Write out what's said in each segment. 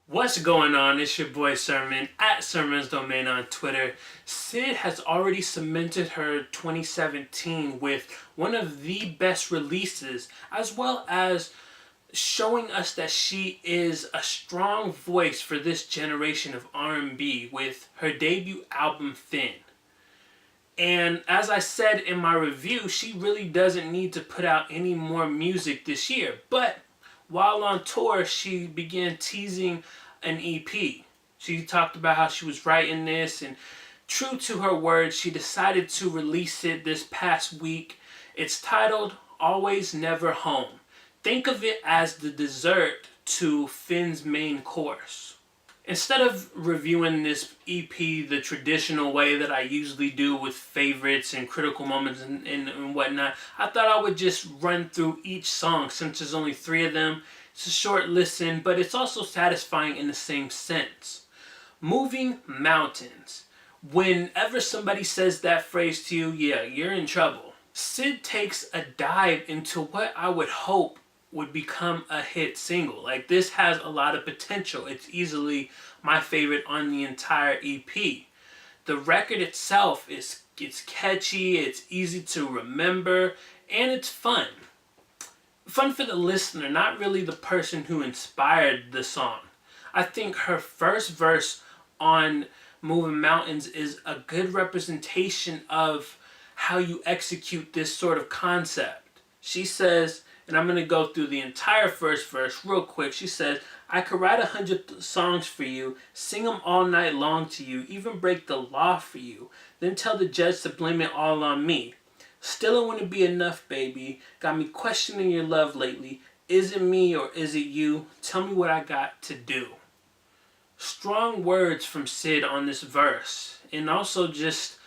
What's going on? It's your boy Sermon at Sermon's Domain on Twitter. Sid has already cemented her 2017 with one of the best releases, as well as showing us that she is a strong voice for this generation of R&B with her debut album Thin. And as I said in my review, she really doesn't need to put out any more music this year. But while on tour, she began teasing an EP. She talked about how she was writing this, and true to her word, she decided to release it this past week. It's titled Always Never Home. Think of it as the dessert to Finn's main course. Instead of reviewing this EP the traditional way that I usually do with favorites and critical moments and whatnot, I thought I would just run through each song since there's only 3 of them. It's a short listen, but it's also satisfying in the same sense. Moving Mountains. Whenever somebody says that phrase to you, yeah, you're in trouble. Sid takes a dive into what I would hope would become a hit single. Like, this has a lot of potential. It's easily my favorite on the entire EP. The record itself it's catchy, it's easy to remember, and it's fun. Fun for the listener, not really the person who inspired the song. I think her first verse on Moving Mountains is a good representation of how you execute this sort of concept. She says, and I'm going to go through the entire first verse real quick. She says, I could write 100 songs for you, sing them all night long to you, even break the law for you, then tell the judge to blame it all on me. Still it wouldn't be enough, baby. Got me questioning your love lately. Is it me or is it you? Tell me what I got to do. Strong words from Sid on this verse. And also just,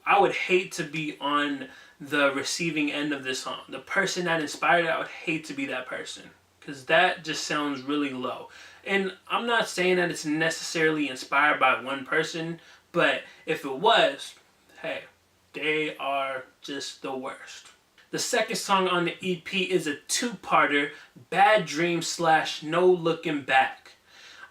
I would hate to be on the receiving end of this song. The person that inspired it, I would hate to be that person. Because that just sounds really low. And I'm not saying that it's necessarily inspired by one person, but if it was, hey, they are just the worst. The second song on the EP is a 2-parter, Bad Dream / No Looking Back.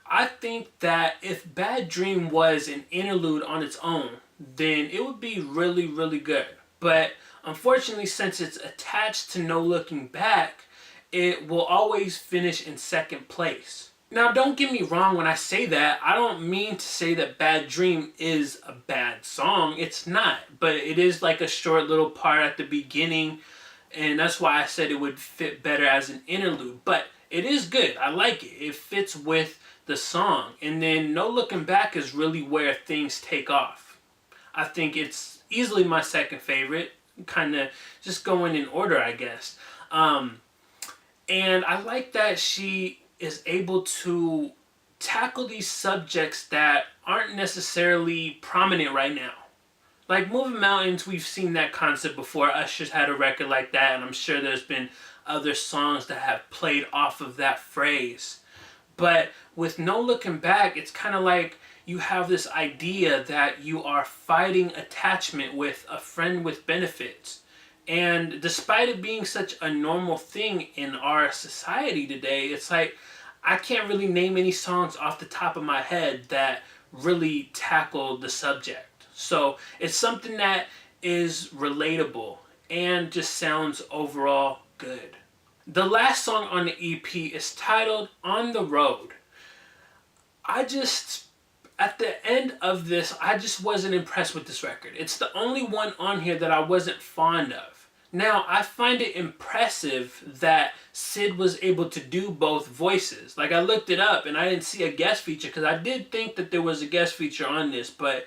I think that if Bad Dream was an interlude on its own, then it would be really, really good. But unfortunately, since it's attached to No Looking Back, it will always finish in second place. Now, don't get me wrong when I say that. I don't mean to say that Bad Dream is a bad song. It's not. But it is like a short little part at the beginning, and that's why I said it would fit better as an interlude. But it is good. I like it. It fits with the song. And then No Looking Back is really where things take off. I think it's easily my second favorite. Kind of just going in order, I guess. And I like that she is able to tackle these subjects that aren't necessarily prominent right now. Like Moving Mountains, we've seen that concept before. Usher's had a record like that, and I'm sure there's been other songs that have played off of that phrase. But with No Looking Back, it's kind of like you have this idea that you are fighting attachment with a friend with benefits. And despite it being such a normal thing in our society today, it's like I can't really name any songs off the top of my head that really tackle the subject. So it's something that is relatable and just sounds overall good. The last song on the EP is titled On the Road. At the end of this, I just wasn't impressed with this record. It's the only one on here that I wasn't fond of. Now, I find it impressive that Sid was able to do both voices. Like, I looked it up and I didn't see a guest feature because I did think that there was a guest feature on this, but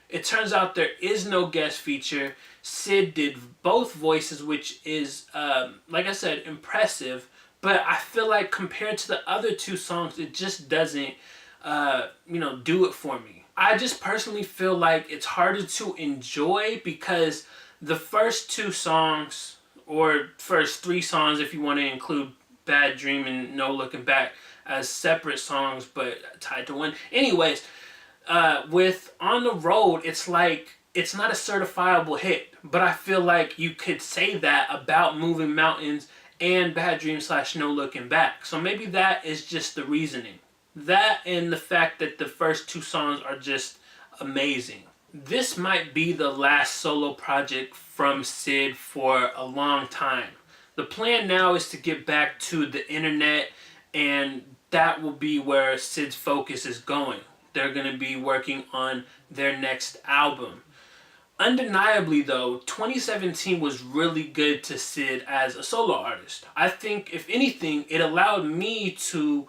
it turns out there is no guest feature. Sid did both voices, which is, like I said, impressive. But I feel like compared to the other 2 songs, it just doesn't do it for me. I just personally feel like it's harder to enjoy because the first 2 songs, or first 3 songs if you want to include Bad Dream and No Looking Back as separate songs but tied to one. Anyways, with On the Road, it's like it's not a certifiable hit, but I feel like you could say that about Moving Mountains and Bad Dream / No Looking Back. So maybe that is just the reasoning. That and the fact that the first two songs are just amazing. This might be the last solo project from Syd for a long time. The plan now is to get back to the internet, and that will be where Syd's focus is going. They're going to be working on their next album. Undeniably though, 2017 was really good to Syd as a solo artist. I think if anything, it allowed me to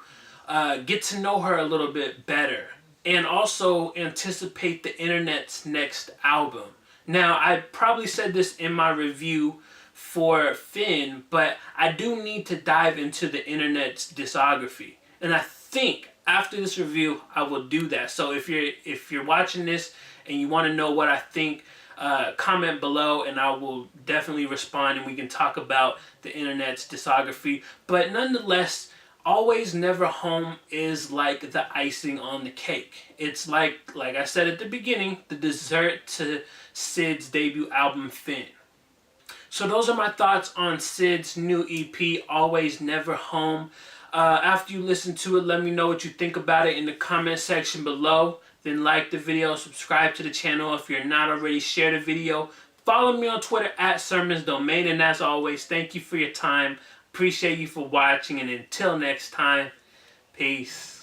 get to know her a little bit better and also anticipate the internet's next album. Now, I probably said this in my review for Finn, but I do need to dive into the internet's discography. And I think after this review, I will do that. So if you're watching this and you want to know what I think, comment below and I will definitely respond and we can talk about the internet's discography. But nonetheless, Always Never Home is like the icing on the cake. It's like I said at the beginning, the dessert to Syd's debut album, Finn. So those are my thoughts on Syd's new EP, Always Never Home. After you listen to it, let me know what you think about it in the comment section below. Then like the video, subscribe to the channel if you're not already, share the video. Follow me on Twitter at SermonsDomain, and as always, thank you for your time. Appreciate you for watching, and until next time, peace.